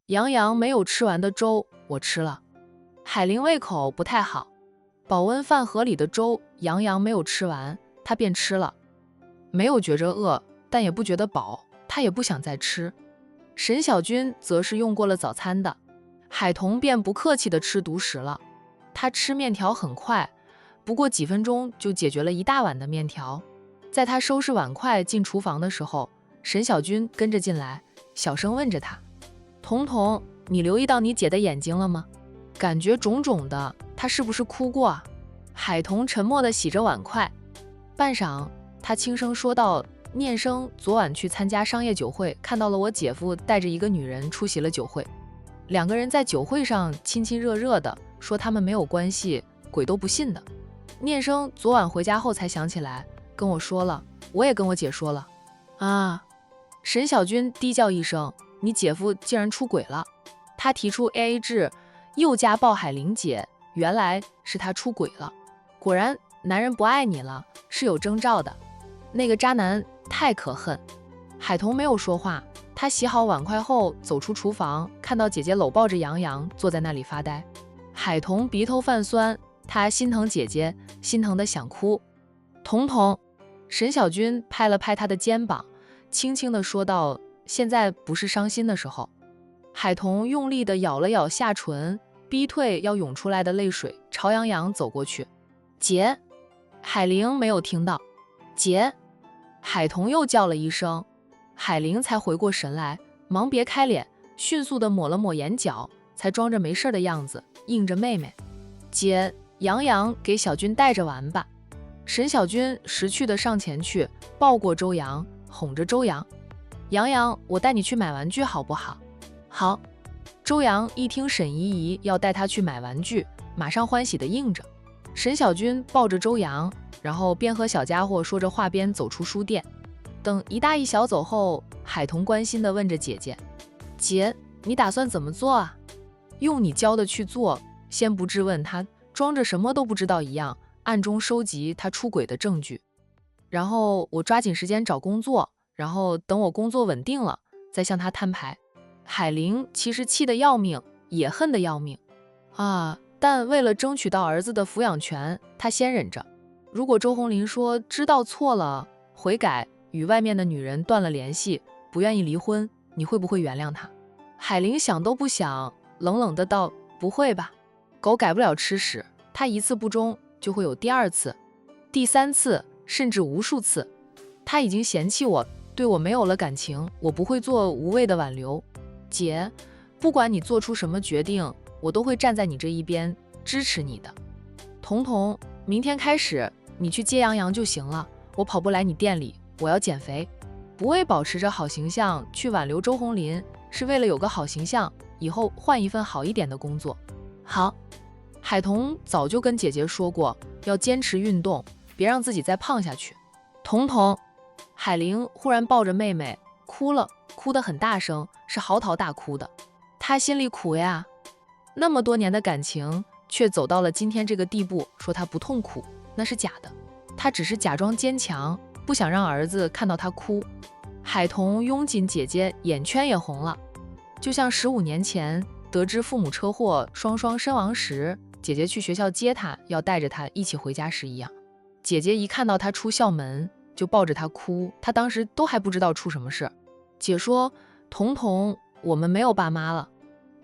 杨洋没有吃完的粥，我吃了。海玲胃口不太好，保温饭盒里的粥，杨洋没有吃完，他便吃了。没有觉着饿，但也不觉得饱，他也不想再吃。沈小军则是用过了早餐的，海童便不客气地吃独食了。他吃面条很快，不过几分钟就解决了一大碗的面条。在他收拾碗筷进厨房的时候，沈小军跟着进来，小声问着他：童童，你留意到你姐的眼睛了吗？感觉肿肿的，她是不是哭过啊？海童沉默地洗着碗筷，半晌，他轻声说道：念生昨晚去参加商业酒会，看到了我姐夫带着一个女人出席了酒会，两个人在酒会上亲亲热热的，说他们没有关系，鬼都不信的。念生昨晚回家后才想起来，跟我说了，我也跟我姐说了。啊！沈小军低叫一声，你姐夫竟然出轨了。他提出 AA 制，又家暴海玲姐，原来是他出轨了。果然男人不爱你了，是有征兆的。那个渣男太可恨。海童没有说话，他洗好碗筷后走出厨房，看到姐姐搂抱着杨洋坐在那里发呆。海童鼻头泛酸，他心疼姐姐，心疼的想哭。童童，沈小军拍了拍他的肩膀，轻轻地说道：现在不是伤心的时候。海童用力地咬了咬下唇，逼退要涌出来的泪水，朝杨洋走过去。姐！海玲没有听到。姐！海童又叫了一声，海玲才回过神来，忙别开脸，迅速地抹了抹眼角，才装着没事的样子，应着妹妹。姐，杨洋给小军带着玩吧。沈小军识趣地上前去，抱过周洋，哄着周洋：洋洋，我带你去买玩具好不好？好。周洋一听沈姨姨要带他去买玩具，马上欢喜地应着。沈小军抱着周洋，然后边和小家伙说着话边走出书店。等一大一小走后，海童关心地问着姐姐：姐，你打算怎么做啊？用你教的去做，先不质问他，装着什么都不知道一样，暗中收集他出轨的证据。然后我抓紧时间找工作，然后等我工作稳定了，再向他摊牌。海玲其实气得要命，也恨得要命啊！但为了争取到儿子的抚养权，他先忍着。如果周红林说知道错了，悔改，与外面的女人断了联系，不愿意离婚，你会不会原谅他？海玲想都不想，冷冷的道：不会吧，狗改不了吃屎，他一次不忠就会有第二次、第三次，甚至无数次。他已经嫌弃我，对我没有了感情，我不会做无谓的挽留。姐，不管你做出什么决定，我都会站在你这一边，支持你的。童童，明天开始你去接杨洋就行了，我跑不来你店里，我要减肥。不为保持着好形象去挽留周红林，是为了有个好形象，以后换一份好一点的工作。好。海童早就跟姐姐说过，要坚持运动，别让自己再胖下去。童童，海玲忽然抱着妹妹哭了，哭得很大声，是嚎啕大哭的。她心里苦呀，那么多年的感情，却走到了今天这个地步，说她不痛苦，那是假的。她只是假装坚强，不想让儿子看到她哭。海童拥紧姐姐，眼圈也红了，就像15年前得知父母车祸双双身亡时，姐姐去学校接她，要带着她一起回家时一样。姐姐一看到她出校门，就抱着她哭，她当时都还不知道出什么事。姐说：童童，我们没有爸妈了。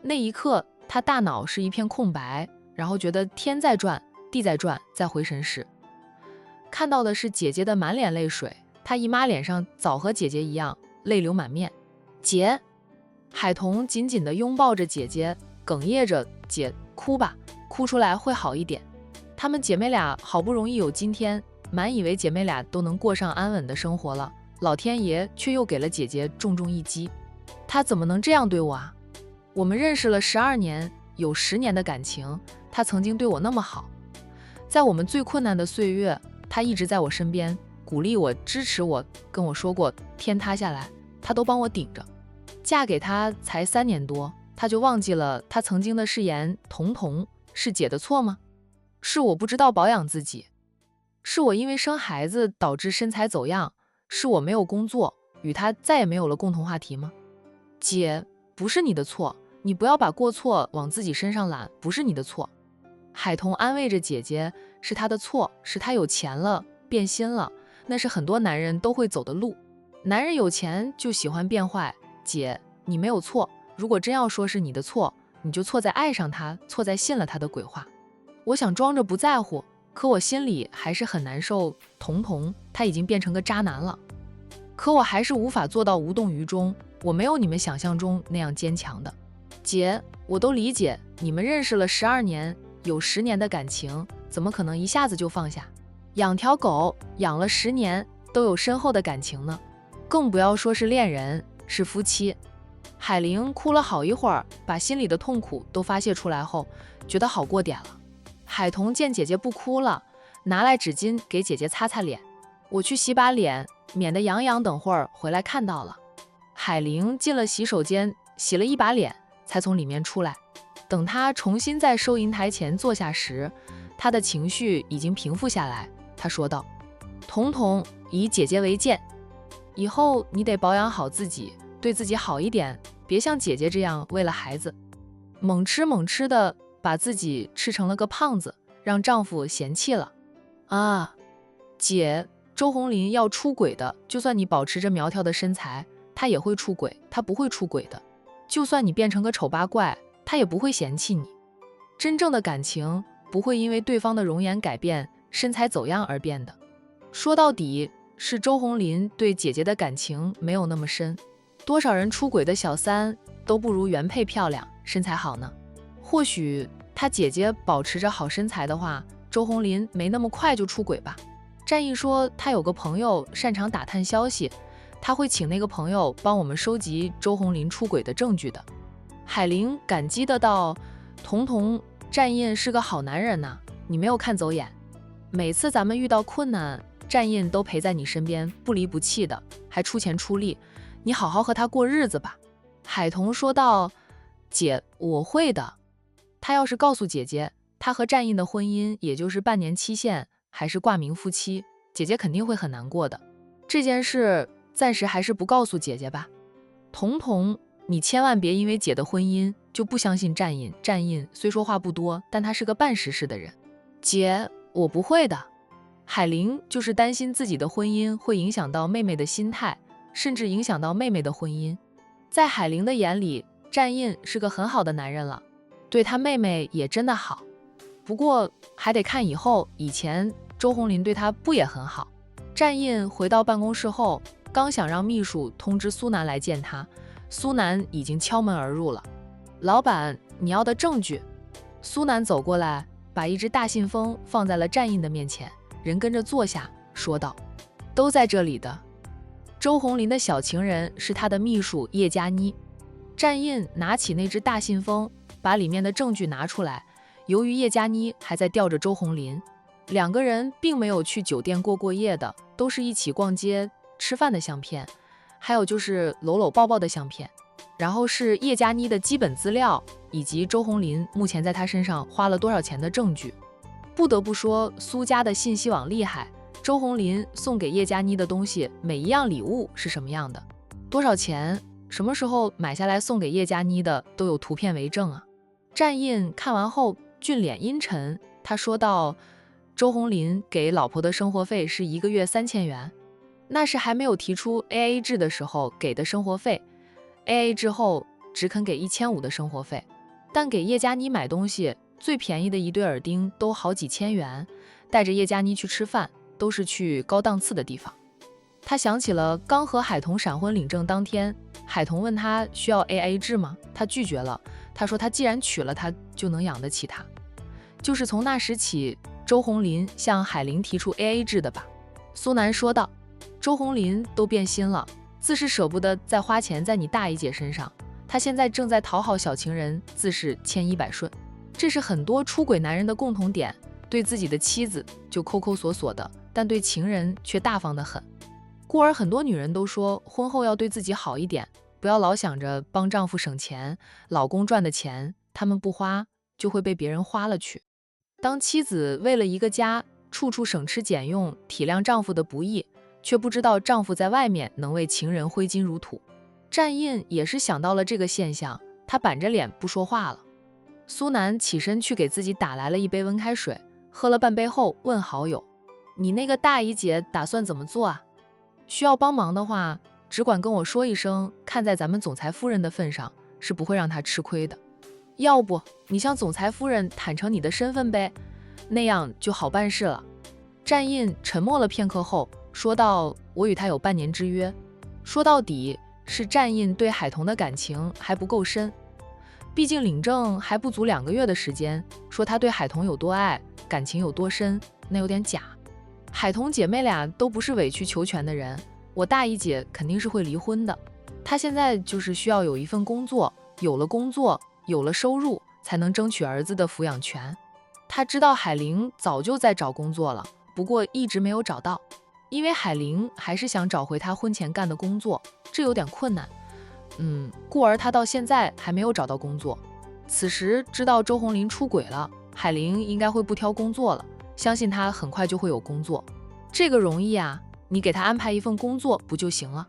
那一刻，她大脑是一片空白，然后觉得天在转，地在转，再回神时，看到的是姐姐的满脸泪水，她姨妈脸上早和姐姐一样，泪流满面。姐，海童紧紧地拥抱着姐姐，哽咽着：姐，哭吧，哭出来会好一点。她们姐妹俩好不容易有今天，满以为姐妹俩都能过上安稳的生活了，老天爷却又给了姐姐重重一击。他怎么能这样对我啊？我们认识了12年，有10年的感情，他曾经对我那么好，在我们最困难的岁月，他一直在我身边，鼓励我，支持我，跟我说过天塌下来他都帮我顶着。嫁给他才3年多，他就忘记了他曾经的誓言。童童，是姐的错吗？是我不知道保养自己，是我因为生孩子导致身材走样，是我没有工作，与他再也没有了共同话题吗？姐，不是你的错，你不要把过错往自己身上揽，不是你的错。海童安慰着姐姐，是她的错，是她有钱了，变心了，那是很多男人都会走的路。男人有钱就喜欢变坏，姐，你没有错，如果真要说是你的错，你就错在爱上他，错在信了他的鬼话。我想装着不在乎，可我心里还是很难受。彤彤他已经变成个渣男了，可我还是无法做到无动于衷，我没有你们想象中那样坚强的。姐，我都理解，你们认识了12年，有10年的感情，怎么可能一下子就放下？养条狗，养了10年，都有深厚的感情呢，更不要说是恋人，是夫妻。海玲哭了好一会儿，把心里的痛苦都发泄出来后，觉得好过点了。海童见姐姐不哭了，拿来纸巾给姐姐擦擦脸。我去洗把脸，免得杨洋等会儿回来看到了。海玲进了洗手间，洗了一把脸，才从里面出来。等她重新在收银台前坐下时，她的情绪已经平复下来。她说道：彤彤，以姐姐为鉴，以后你得保养好自己，对自己好一点，别像姐姐这样为了孩子猛吃猛吃的把自己吃成了个胖子，让丈夫嫌弃了啊。姐，周鸿林要出轨的，就算你保持着苗条的身材，他也会出轨，他不会出轨的。就算你变成个丑八怪，他也不会嫌弃你。真正的感情不会因为对方的容颜改变、身材走样而变的。说到底，是周鸿林对姐姐的感情没有那么深。多少人出轨的小三都不如原配漂亮、身材好呢？或许他姐姐保持着好身材的话，周鸿林没那么快就出轨吧。战役说他有个朋友擅长打探消息，他会请那个朋友帮我们收集周鸿林出轨的证据的。海玲感激的道：彤彤，战印是个好男人呐，你没有看走眼。每次咱们遇到困难，战印都陪在你身边，不离不弃的，还出钱出力，你好好和他过日子吧。海童说道：姐，我会的。他要是告诉姐姐，他和战印的婚姻也就是半年期限，还是挂名夫妻，姐姐肯定会很难过的。这件事暂时还是不告诉姐姐吧。彤彤，你千万别因为姐的婚姻就不相信战印。战印虽说话不多，但他是个办实事的人。姐，我不会的。海玲就是担心自己的婚姻会影响到妹妹的心态，甚至影响到妹妹的婚姻。在海玲的眼里，战印是个很好的男人了，对他妹妹也真的好。不过还得看以后，以前周鸿林对他不也很好。战印回到办公室后，刚想让秘书通知苏南来见他，苏南已经敲门而入了。老板，你要的证据。苏南走过来，把一只大信封放在了战印的面前，人跟着坐下，说道：都在这里的。周鸿林的小情人是他的秘书叶佳妮。战印拿起那只大信封，把里面的证据拿出来。由于叶佳妮还在吊着周鸿林，两个人并没有去酒店过夜的，都是一起逛街吃饭的相片，还有就是搂搂抱抱的相片。然后是叶佳妮的基本资料，以及周鸿林目前在他身上花了多少钱的证据。不得不说，苏家的信息网厉害。周鸿林送给叶佳妮的东西，每一样礼物是什么样的，多少钱，什么时候买下来送给叶佳妮的，都有图片为证啊。战印看完后俊脸阴沉，他说道：周鸿林给老婆的生活费是1个月3000元，那是还没有提出 AA 制的时候给的生活费， AA 制后只肯给1500的生活费，但给叶佳妮买东西，最便宜的一对耳钉都好几千元，带着叶佳妮去吃饭都是去高档次的地方。他想起了刚和海童闪婚领证当天，海童问他需要 AA 制吗？他拒绝了，他说他既然娶了她，就能养得起她。就是从那时起，周鸿林向海玲提出 AA 制的吧。苏南说道：周鸿林都变心了，自是舍不得再花钱在你大姨姐身上，他现在正在讨好小情人，自是千依百顺。这是很多出轨男人的共同点，对自己的妻子就抠抠索索的，但对情人却大方得很。故而很多女人都说，婚后要对自己好一点，不要老想着帮丈夫省钱，老公赚的钱他们不花，就会被别人花了去。当妻子为了一个家，处处省吃俭用，体谅丈夫的不易，却不知道丈夫在外面能为情人挥金如土。战印也是想到了这个现象，他板着脸不说话了。苏南起身去给自己打来了一杯温开水，喝了半杯后问好友：“你那个大姨姐打算怎么做啊？需要帮忙的话，只管跟我说一声，看在咱们总裁夫人的份上，是不会让她吃亏的。要不你向总裁夫人坦诚你的身份呗，那样就好办事了。”战印沉默了片刻后说道：“我与他有半年之约，说到底是战印对海童的感情还不够深。毕竟领证还不足2个月的时间，说他对海童有多爱，感情有多深，那有点假。海童姐妹俩都不是委曲求全的人，我大姨姐肯定是会离婚的。她现在就是需要有一份工作，有了工作，有了收入，才能争取儿子的抚养权。她知道海玲早就在找工作了，不过一直没有找到，因为海玲还是想找回她婚前干的工作，这有点困难。故而他到现在还没有找到工作。此时知道周红林出轨了，海玲应该会不挑工作了，相信他很快就会有工作。这个容易啊，你给他安排一份工作不就行了？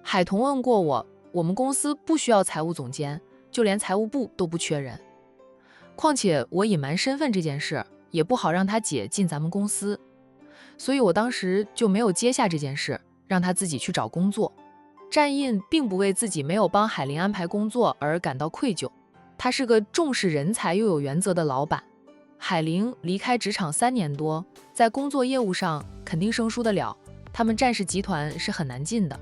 海童问过我们公司不需要财务总监，就连财务部都不缺人。况且我隐瞒身份这件事也不好让他姐进咱们公司，所以我当时就没有接下这件事，让他自己去找工作。战印并不为自己没有帮海玲安排工作而感到愧疚，他是个重视人才又有原则的老板。海玲离开职场3年多，在工作业务上肯定生疏得了，他们战氏集团是很难进的。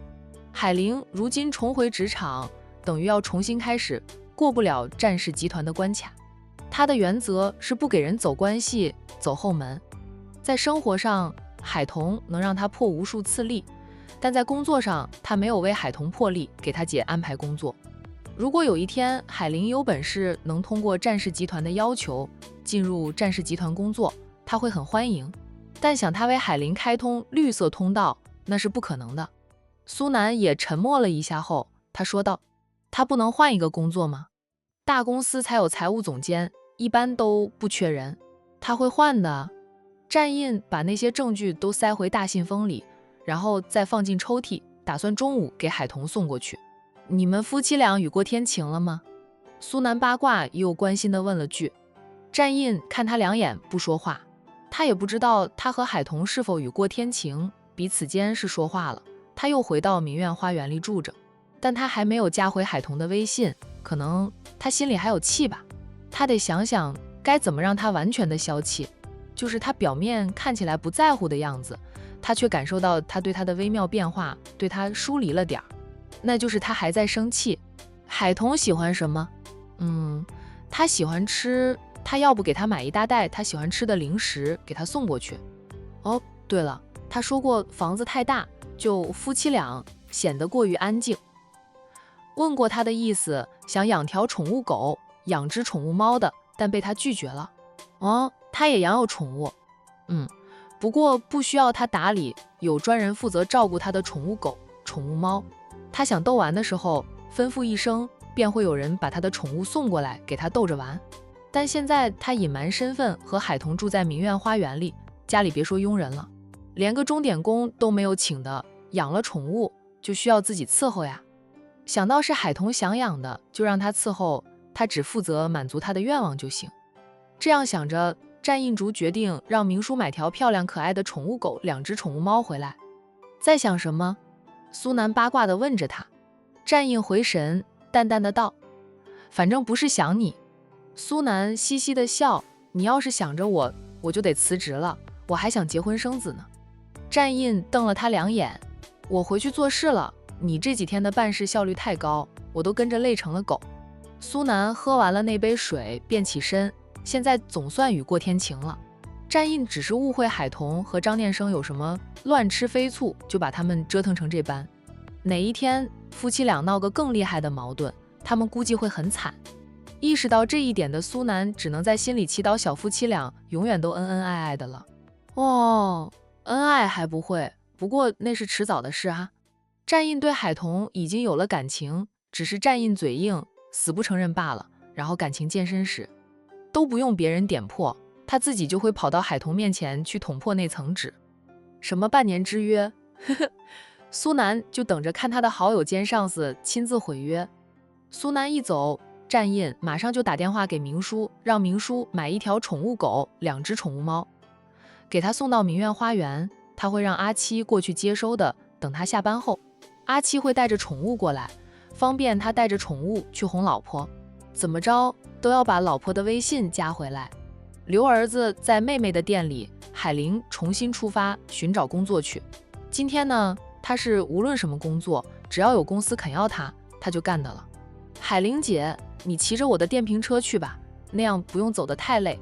海玲如今重回职场，等于要重新开始，过不了战氏集团的关卡。他的原则是不给人走关系、走后门。在生活上，海童能让他破无数次例，但在工作上，他没有为海童破例给他姐安排工作。如果有一天海玲有本事能通过战氏集团的要求进入战氏集团工作，他会很欢迎。但想他为海玲开通绿色通道，那是不可能的。苏南也沉默了一下后，他说道：“他不能换一个工作吗？大公司才有财务总监，一般都不缺人。他会换的。”战印把那些证据都塞回大信封里，然后再放进抽屉，打算中午给海童送过去。你们夫妻俩雨过天晴了吗？苏南八卦又关心地问了句。战印看他2眼不说话，他也不知道他和海童是否雨过天晴，彼此间是说话了。他又回到明苑花园里住着，但他还没有加回海童的微信，可能他心里还有气吧。他得想想该怎么让他完全的消气，就是他表面看起来不在乎的样子，他却感受到他对他的微妙变化，对他疏离了点儿，那就是他还在生气。海童喜欢什么？他喜欢吃，他要不给他买一大袋他喜欢吃的零食给他送过去。哦，对了，他说过房子太大，就夫妻俩显得过于安静。问过他的意思，想养条宠物狗，养只宠物猫的，但被他拒绝了。他也养有宠物，不过不需要他打理，有专人负责照顾他的宠物狗、宠物猫。他想逗玩的时候，吩咐一声，便会有人把他的宠物送过来给他逗着玩。但现在他隐瞒身份，和海童住在明苑花园里，家里别说佣人了，连个钟点工都没有请的，养了宠物就需要自己伺候呀。想到是海童想养的，就让他伺候，他只负责满足他的愿望就行。这样想着，战印竹决定让明叔买条漂亮可爱的宠物狗、2只宠物猫回来。在想什么？苏南八卦地问着他。战印回神，淡淡的道：“反正不是想你。”苏南嘻嘻地笑：“你要是想着我，我就得辞职了，我还想结婚生子呢。”战印瞪了他2眼：“我回去做事了，你这几天的办事效率太高，我都跟着累成了狗。”苏南喝完了那杯水，便起身。现在总算雨过天晴了。战印只是误会海童和张念生有什么乱吃飞醋，就把他们折腾成这般。哪一天夫妻俩闹个更厉害的矛盾，他们估计会很惨。意识到这一点的苏南只能在心里祈祷小夫妻俩永远都恩恩爱爱的了。恩爱还不会，不过那是迟早的事啊。战印对海童已经有了感情，只是战印嘴硬，死不承认罢了。然后感情渐深时，都不用别人点破，他自己就会跑到海童面前去捅破那层纸。什么半年之约，苏南就等着看他的好友兼上司亲自毁约。苏南一走，站印，马上就打电话给明叔，让明叔买一条宠物狗、2只宠物猫，给他送到明苑花园。他会让阿七过去接收的，等他下班后，阿七会带着宠物过来，方便他带着宠物去哄老婆。怎么着都要把老婆的微信加回来。刘儿子在妹妹的店里，海玲重新出发寻找工作去。今天呢，他是无论什么工作，只要有公司肯要他，他就干的了。海玲姐，你骑着我的电瓶车去吧，那样不用走得太累。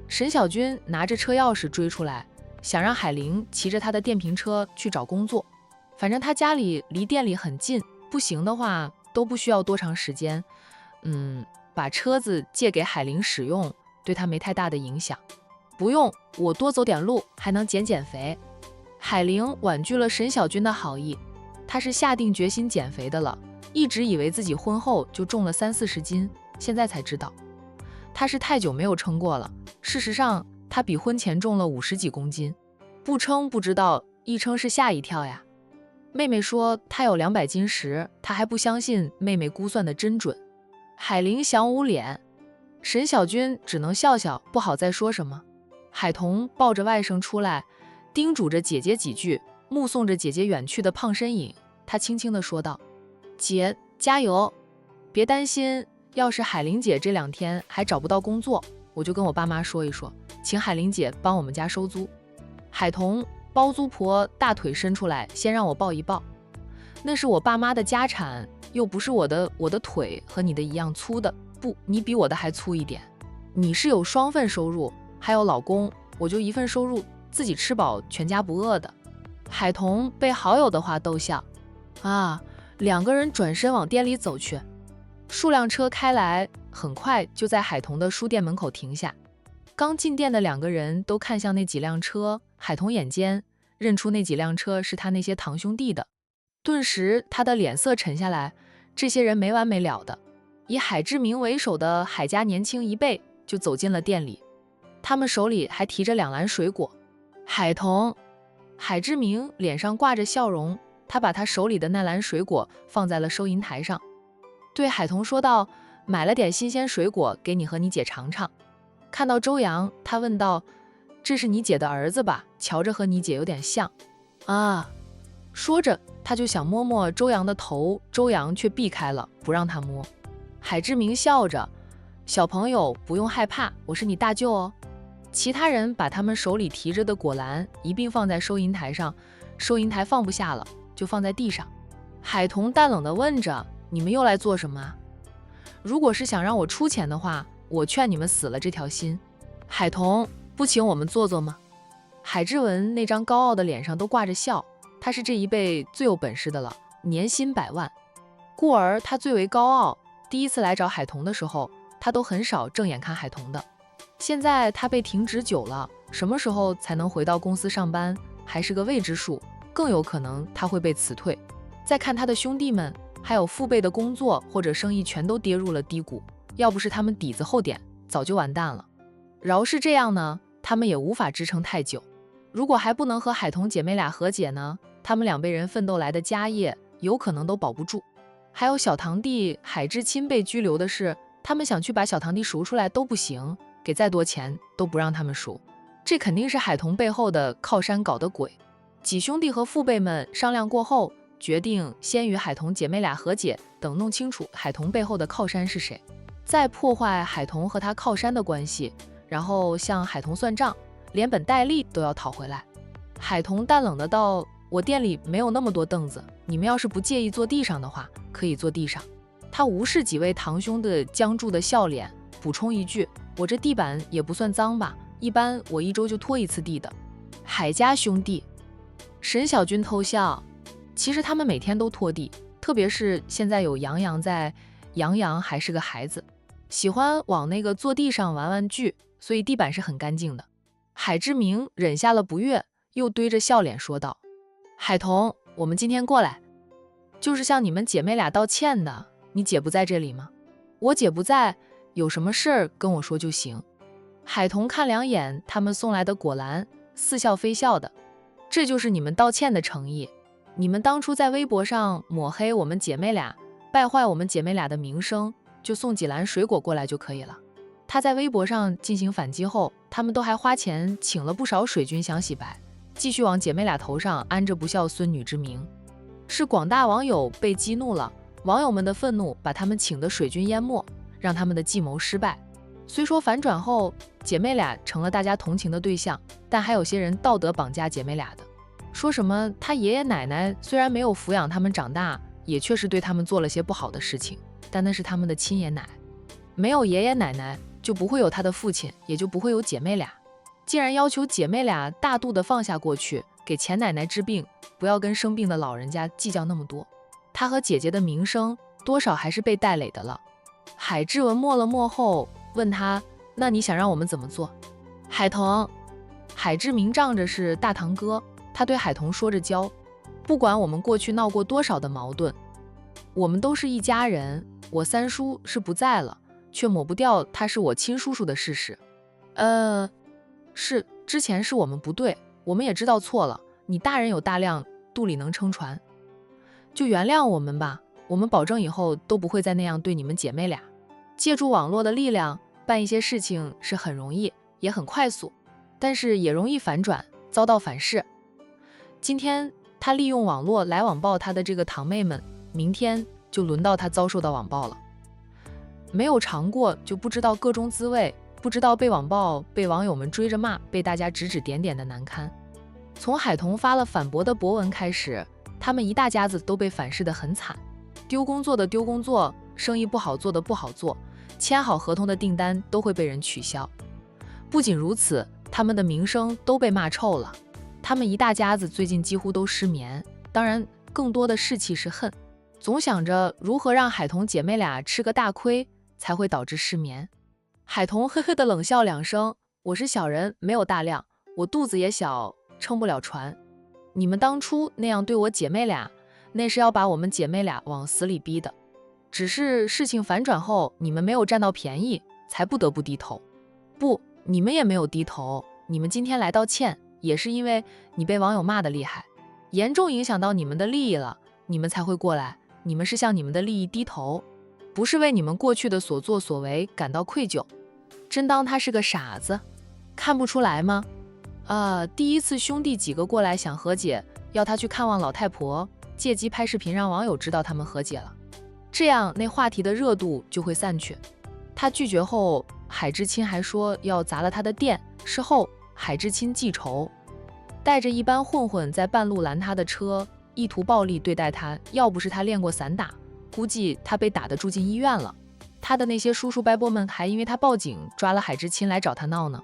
沈小军拿着车钥匙追出来，想让海玲骑着他的电瓶车去找工作。反正他家里离店里很近，不行的话都不需要多长时间。把车子借给海玲使用，对他没太大的影响。不用，我多走点路还能减肥。海玲婉拒了沈小军的好意，她是下定决心减肥的了，一直以为自己婚后就重了30-40斤，现在才知道她是太久没有称过了。事实上，她比婚前重了50几公斤，不称不知道，一称是吓一跳呀。妹妹说她有200斤时，她还不相信妹妹估算的真准。海玲想捂脸，沈小军只能笑笑，不好再说什么。海童抱着外甥出来，叮嘱着姐姐几句，目送着姐姐远去的胖身影，他轻轻地说道：姐，加油，别担心，要是海玲姐这2天还找不到工作，我就跟我爸妈说一说，请海玲姐帮我们家收租。海童包租婆大腿伸出来，先让我抱一抱，那是我爸妈的家产，又不是我的腿和你的一样粗的，不，你比我的还粗一点。你是有双份收入，还有老公，我就1份收入，自己吃饱全家不饿的。海童被好友的话逗笑，2个人转身往店里走去。数辆车开来，很快就在海童的书店门口停下。刚进店的2个人都看向那几辆车，海童眼尖，认出那几辆车是他那些堂兄弟的。顿时他的脸色沉下来，这些人没完没了的，以海志明为首的海家年轻一辈就走进了店里，他们手里还提着2篮水果。海童，海志明脸上挂着笑容，他把他手里的那篮水果放在了收银台上，对海童说道：买了点新鲜水果给你和你姐尝尝。看到周阳，他问道：这是你姐的儿子吧？瞧着和你姐有点像说着他就想摸摸周阳的头，周阳却避开了，不让他摸。海志明笑着：小朋友不用害怕，我是你大舅哦。其他人把他们手里提着的果篮一并放在收银台上，收银台放不下了，就放在地上。海童淡冷地问着：你们又来做什么？如果是想让我出钱的话，我劝你们死了这条心。海童，不请我们坐坐吗？海志文那张高傲的脸上都挂着笑，他是这一辈最有本事的了，年薪100万。故而他最为高傲，第一次来找海童的时候，他都很少正眼看海童的。现在他被停职久了，什么时候才能回到公司上班还是个未知数，更有可能他会被辞退。再看他的兄弟们，还有父辈的工作或者生意全都跌入了低谷，要不是他们底子厚点，早就完蛋了。饶是这样呢，他们也无法支撑太久。如果还不能和海童姐妹俩和解呢，他们2辈人奋斗来的家业有可能都保不住。还有小堂弟海志钦被拘留的事，他们想去把小堂弟赎出来都不行，给再多钱都不让他们赎。这肯定是海童背后的靠山搞的鬼。几兄弟和父辈们商量过后，决定先与海童姐妹俩和解，等弄清楚海童背后的靠山是谁，再破坏海童和他靠山的关系，然后向海童算账，连本带利都要讨回来。海童淡冷的道：我店里没有那么多凳子，你们要是不介意坐地上的话，可以坐地上。他无视几位堂兄的僵住的笑脸，补充一句：我这地板也不算脏吧，一般我1周就拖1次地的。海家兄弟，沈小军偷笑，其实他们每天都拖地，特别是现在有杨洋在，杨洋还是个孩子，喜欢往那个坐地上玩玩具，所以地板是很干净的。海志明忍下了不悦，又堆着笑脸说道：海童，我们今天过来就是向你们姐妹俩道歉的，你姐不在这里吗？我姐不在，有什么事儿跟我说就行。海童看2眼他们送来的果篮，似笑非笑的：这就是你们道歉的诚意。你们当初在微博上抹黑我们姐妹俩，败坏我们姐妹俩的名声，就送几篮水果过来就可以了。他在微博上进行反击后，他们都还花钱请了不少水军想洗白，继续往姐妹俩头上安着不孝孙女之名。是广大网友被激怒了，网友们的愤怒把他们请的水军淹没，让他们的计谋失败。虽说反转后姐妹俩成了大家同情的对象，但还有些人道德绑架姐妹俩的，说什么他爷爷奶奶虽然没有抚养他们长大，也确实对他们做了些不好的事情，但那是他们的亲爷奶，没有爷爷奶奶就不会有他的父亲，也就不会有姐妹俩。既然要求姐妹俩大度的放下过去，给钱奶奶治病，不要跟生病的老人家计较那么多，他和姐姐的名声多少还是被带累的了。海志文默了默后问他，那你想让我们怎么做？海童，海志明仗着是大堂哥，他对海童说着教，不管我们过去闹过多少的矛盾，我们都是一家人，我三叔是不在了，却抹不掉他是我亲叔叔的事实。是，之前是我们不对，我们也知道错了，你大人有大量，肚里能撑船，就原谅我们吧，我们保证以后都不会再那样对你们姐妹俩。借助网络的力量办一些事情是很容易，也很快速，但是也容易反转，遭到反噬。今天他利用网络来网暴他的这个堂妹们，明天就轮到他遭受到网暴了。没有尝过就不知道各种滋味，不知道被网暴、被网友们追着骂、被大家指指点点的难堪。从海童发了反驳的博文开始，他们一大家子都被反噬得很惨，丢工作的丢工作，生意不好做的不好做，签好合同的订单都会被人取消。不仅如此，他们的名声都被骂臭了。他们一大家子最近几乎都失眠，当然更多的士气是恨，总想着如何让海童姐妹俩吃个大亏，才会导致失眠。海童呵呵的冷笑两声，我是小人，没有大量，我肚子也小，撑不了船。你们当初那样对我姐妹俩，那是要把我们姐妹俩往死里逼的，只是事情反转后，你们没有占到便宜，才不得不低头。不，你们也没有低头，你们今天来道歉，也是因为你被网友骂得厉害，严重影响到你们的利益了，你们才会过来，你们是向你们的利益低头，不是为你们过去的所作所为感到愧疚。真当他是个傻子，看不出来吗？第一次兄弟几个过来想和解，要他去看望老太婆，借机拍视频让网友知道他们和解了，这样那话题的热度就会散去。他拒绝后，海志清还说要砸了他的店，事后海志清记仇，带着一班混混在半路拦他的车，意图暴力对待他，要不是他练过散打，估计他被打得住进医院了。他的那些叔叔伯伯们还因为他报警抓了海志清来找他闹呢。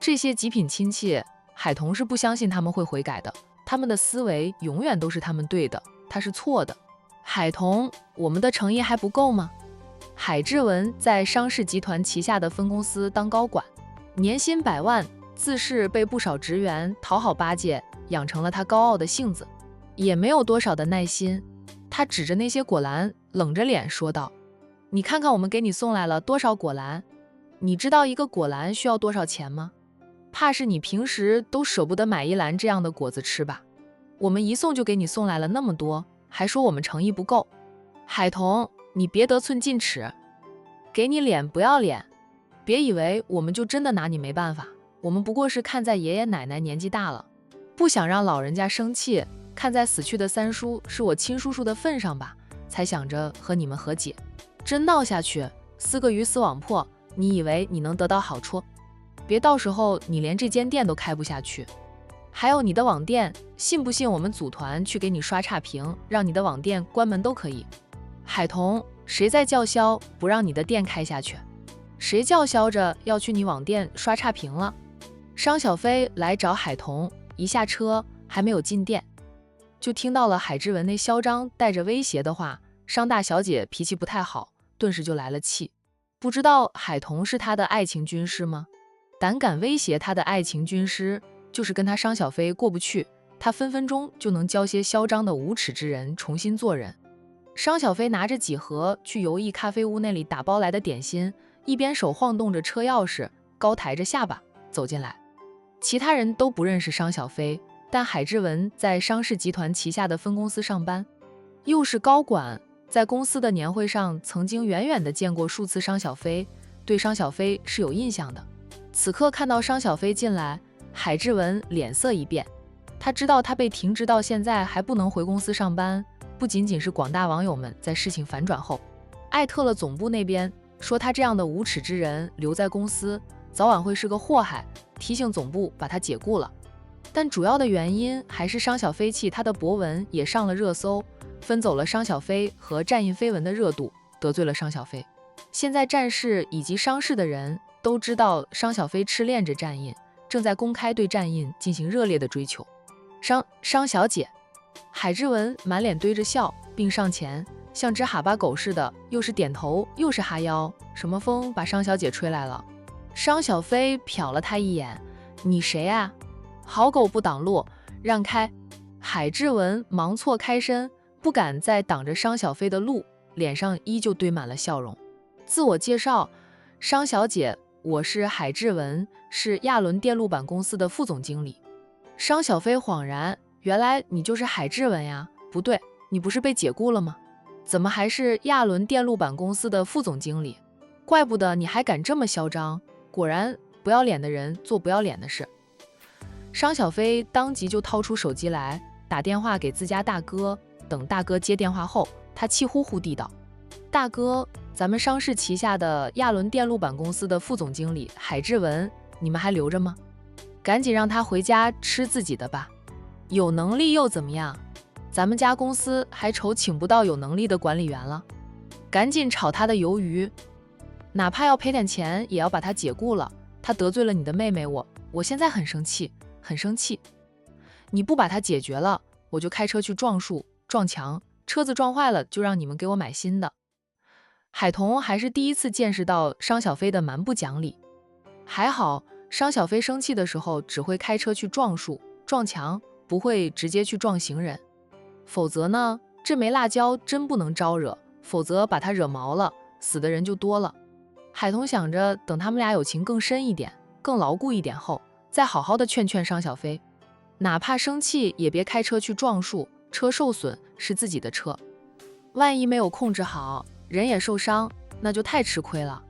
这些极品亲戚，海童是不相信他们会悔改的，他们的思维永远都是他们对的，他是错的。海童，我们的诚意还不够吗？海志文在商事集团旗下的分公司当高管，年薪100万，自是被不少职员讨好巴结，养成了他高傲的性子，也没有多少的耐心。他指着那些果篮，冷着脸说道，你看看我们给你送来了多少果篮，你知道一个果篮需要多少钱吗？怕是你平时都舍不得买一篮这样的果子吃吧？我们一送就给你送来了那么多，还说我们诚意不够。海童，你别得寸进尺，给你脸不要脸，别以为我们就真的拿你没办法，我们不过是看在爷爷奶奶年纪大了，不想让老人家生气，看在死去的三叔是我亲叔叔的份上吧，才想着和你们和解。真闹下去，撕个鱼死网破，你以为你能得到好处？别到时候你连这间店都开不下去。还有你的网店，信不信我们组团去给你刷差评，让你的网店关门都可以。海童，谁在叫嚣不让你的店开下去？谁叫嚣着要去你网店刷差评了？商小飞来找海童，一下车还没有进店，就听到了海志文那嚣张带着威胁的话。商大小姐脾气不太好，顿时就来了气。不知道海童是他的爱情军师吗？胆敢威胁他的爱情军师，就是跟他商小飞过不去，他分分钟就能教些嚣张的无耻之人重新做人。商小飞拿着几盒去游艺咖啡屋那里打包来的点心，一边手晃动着车钥匙，高抬着下巴走进来。其他人都不认识商小飞，但海志文在商事集团旗下的分公司上班，又是高管，在公司的年会上曾经远远地见过数次商小飞，对商小飞是有印象的。此刻看到商小飞进来，海志文脸色一变。他知道他被停职到现在还不能回公司上班，不仅仅是广大网友们在事情反转后，艾特了总部那边，说他这样的无耻之人留在公司早晚会是个祸害，提醒总部把他解雇了。但主要的原因还是商小飞气他的博文也上了热搜，分走了商小飞和战印绯闻的热度，得罪了商小飞。现在战氏以及商氏的人都知道商小飞痴恋着战印，正在公开对战印进行热烈的追求。商小姐，海志文满脸堆着笑，并上前像只哈巴狗似的，又是点头又是哈腰。什么风把商小姐吹来了？商小飞瞟了他一眼，你谁啊？好狗不挡路，让开！海志文忙错开身，不敢再挡着商小飞的路，脸上依旧堆满了笑容。自我介绍，商小姐，我是海志文，是亚伦电路板公司的副总经理。商小飞恍然，原来你就是海志文呀？不对，你不是被解雇了吗？怎么还是亚伦电路板公司的副总经理？怪不得你还敢这么嚣张，果然不要脸的人做不要脸的事。商小飞当即就掏出手机来打电话给自家大哥，等大哥接电话后，他气呼呼地道：大哥，咱们商氏旗下的亚伦电路板公司的副总经理海志文，你们还留着吗？赶紧让他回家吃自己的吧，有能力又怎么样？咱们家公司还愁请不到有能力的管理员了，赶紧炒他的鱿鱼，哪怕要赔点钱也要把他解雇了。他得罪了你的妹妹，我现在很生气，很生气。你不把他解决了，我就开车去撞树撞墙，车子撞坏了就让你们给我买新的。海童还是第一次见识到商小飞的蛮不讲理，还好商小飞生气的时候只会开车去撞树撞墙，不会直接去撞行人。否则呢，这枚辣椒真不能招惹，否则把他惹毛了，死的人就多了。海童想着等他们俩友情更深一点，更牢固一点后，再好好的劝劝商小飞，哪怕生气也别开车去撞树，车受损是自己的车，万一没有控制好，人也受伤，那就太吃亏了。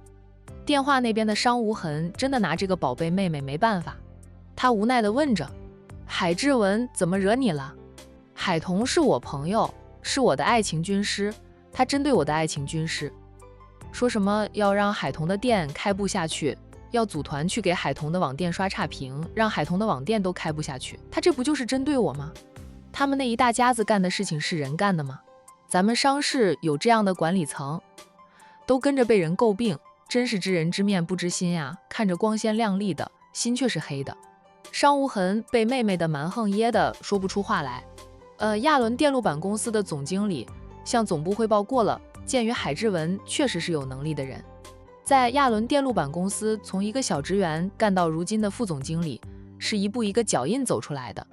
电话那边的商无痕真的拿这个宝贝妹妹没办法，他无奈地问着：海志文怎么惹你了？海童是我朋友，是我的爱情军师，他针对我的爱情军师，说什么要让海童的店开不下去，要组团去给海童的网店刷差评，让海童的网店都开不下去，他这不就是针对我吗？他们那一大家子干的事情是人干的吗？咱们商氏有这样的管理层，都跟着被人诟病，真是知人知面不知心呀，看着光鲜亮丽的，心却是黑的。商无痕被妹妹的蛮横噎得说不出话来。亚伦电路板公司的总经理向总部汇报过了，鉴于海志文确实是有能力的人，在亚伦电路板公司从一个小职员干到如今的副总经理，是一步一个脚印走出来的。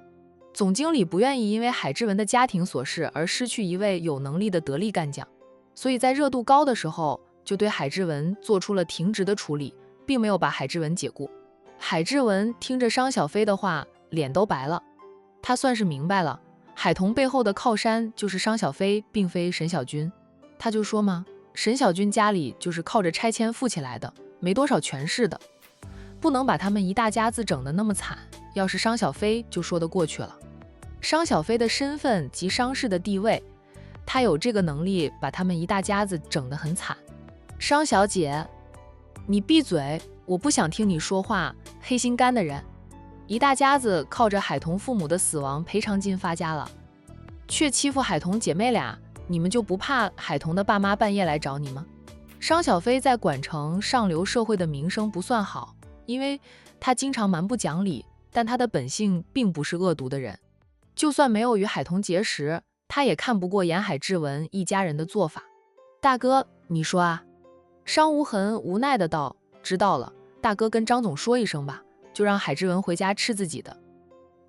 总经理不愿意因为海志文的家庭琐事而失去一位有能力的得力干将，所以在热度高的时候就对海志文做出了停职的处理，并没有把海志文解雇。海志文听着商小飞的话，脸都白了。他算是明白了，海童背后的靠山就是商小飞，并非沈小军。他就说嘛，沈小军家里就是靠着拆迁富起来的，没多少权势的，不能把他们一大家子整得那么惨。要是商小飞就说得过去了，商小飞的身份及商氏的地位，他有这个能力把他们一大家子整得很惨。商小姐，你闭嘴，我不想听你说话，黑心肝的人。一大家子靠着海童父母的死亡赔偿金发家了，却欺负海童姐妹俩，你们就不怕海童的爸妈半夜来找你吗？商小飞在管城上流社会的名声不算好，因为他经常蛮不讲理，但他的本性并不是恶毒的人。就算没有与海童结识，他也看不过沿海志文一家人的做法。大哥，你说啊？商无痕无奈的道：知道了，大哥跟张总说一声吧，就让海志文回家吃自己的，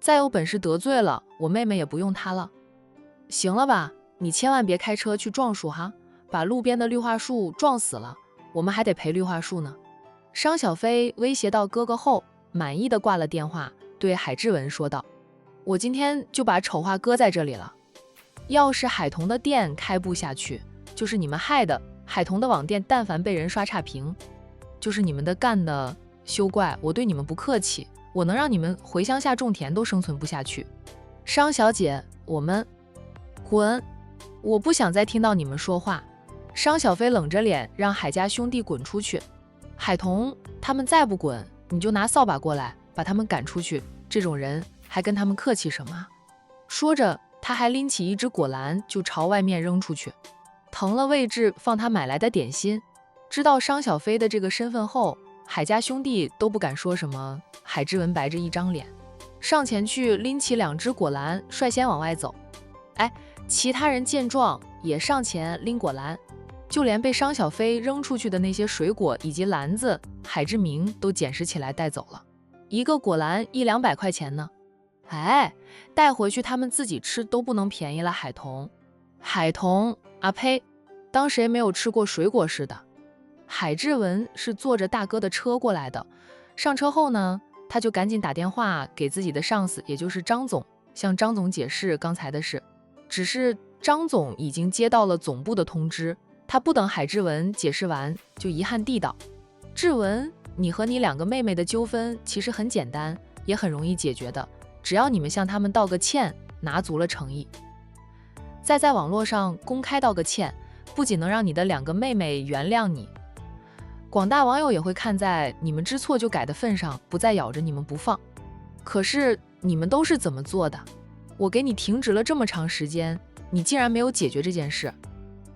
再有本事得罪了我妹妹也不用他了。行了吧，你千万别开车去撞树哈，把路边的绿化树撞死了，我们还得赔绿化树呢。商小飞威胁到哥哥后，满意的挂了电话，对海志文说道：我今天就把丑话搁在这里了，要是海童的店开不下去，就是你们害的。海童的网店但凡被人刷差评，就是你们的干的。休怪我对你们不客气，我能让你们回乡下种田都生存不下去。商小姐，我们滚！我不想再听到你们说话。商小飞冷着脸让海家兄弟滚出去。海童，他们再不滚，你就拿扫把过来把他们赶出去。这种人还跟他们客气什么？说着，他还拎起一只果篮就朝外面扔出去。腾了位置放他买来的点心。知道商小飞的这个身份后，海家兄弟都不敢说什么。海之文白着一张脸，上前去拎起2只果篮，率先往外走。其他人见状也上前拎果篮，就连被商小飞扔出去的那些水果以及篮子，海之明都捡拾起来带走了。一个果篮100-200块钱呢。带回去他们自己吃都不能便宜了。海童啊呸，当谁没有吃过水果似的。海之文是坐着大哥的车过来的，上车后呢，他就赶紧打电话给自己的上司，也就是张总，向张总解释刚才的事。只是张总已经接到了总部的通知，他不等海之文解释完，就遗憾地道：志文，你和你2个妹妹的纠纷其实很简单，也很容易解决的，只要你们向他们道个歉，拿足了诚意，再在网络上公开道个歉，不仅能让你的2个妹妹原谅你，广大网友也会看在你们知错就改的份上，不再咬着你们不放。可是你们都是怎么做的？我给你停职了这么长时间，你竟然没有解决这件事，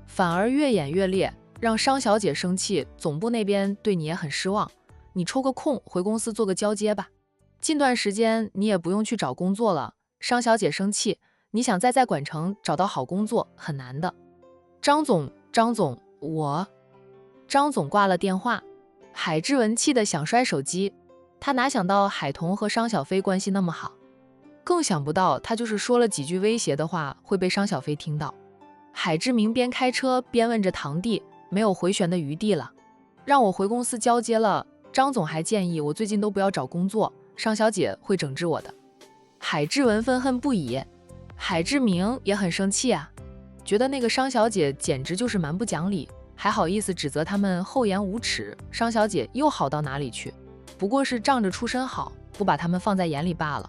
反而越演越烈，让商小姐生气，总部那边对你也很失望。你抽个空回公司做个交接吧，近段时间你也不用去找工作了。商小姐生气，你想再在管城找到好工作很难的。张总，张总挂了电话。海之文气得想摔手机，他哪想到海童和商小飞关系那么好，更想不到他就是说了几句威胁的话会被商小飞听到。海之明边开车边问着堂弟，没有回旋的余地了，让我回公司交接了。张总还建议我最近都不要找工作，商小姐会整治我的。海之文愤恨不已，海之明也很生气啊，觉得那个商小姐简直就是蛮不讲理，还好意思指责他们厚颜无耻。商小姐又好到哪里去？不过是仗着出身好，不把他们放在眼里罢了。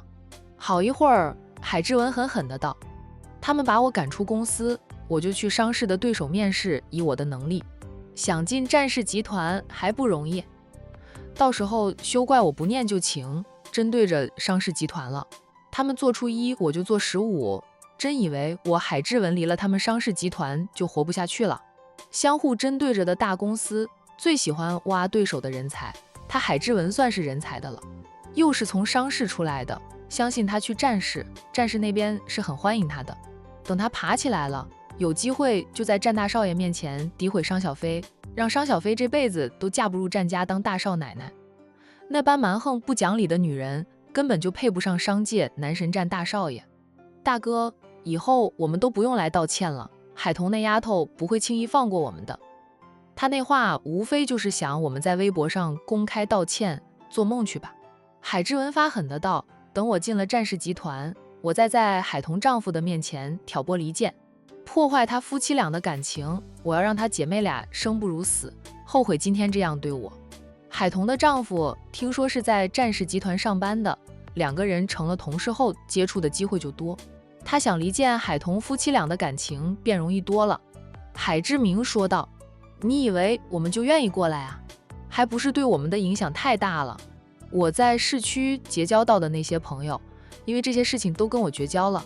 好一会儿，海之文狠狠的道：他们把我赶出公司，我就去商氏的对手面试，以我的能力想进战氏集团还不容易，到时候休怪我不念旧情，针对着商氏集团了。他们做出1，我就做15，真以为我海之文离了他们商氏集团就活不下去了？相互针对着的大公司最喜欢挖对手的人才，他海之文算是人才的了，又是从商氏出来的，相信他去战氏那边是很欢迎他的。等他爬起来了，有机会就在战大少爷面前诋毁商小飞，让商小飞这辈子都嫁不入战家当大少奶奶。那般蛮横不讲理的女人，根本就配不上商界男神战大少爷。大哥，以后我们都不用来道歉了，海童那丫头不会轻易放过我们的。他那话无非就是想我们在微博上公开道歉，做梦去吧。海之文发狠的道：等我进了战氏集团，我再在海童丈夫的面前挑拨离间，破坏他夫妻俩的感情，我要让他姐妹俩生不如死，后悔今天这样对我。海童的丈夫听说是在战氏集团上班的，2个人成了同事后接触的机会就多，他想离间海童夫妻俩的感情便容易多了。海之明说道：你以为我们就愿意过来啊？还不是对我们的影响太大了。我在市区结交到的那些朋友，因为这些事情都跟我绝交了，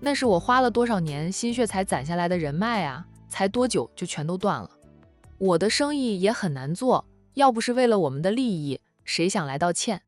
那是我花了多少年心血才攒下来的人脉啊，才多久就全都断了。我的生意也很难做，要不是为了我们的利益，谁想来道歉？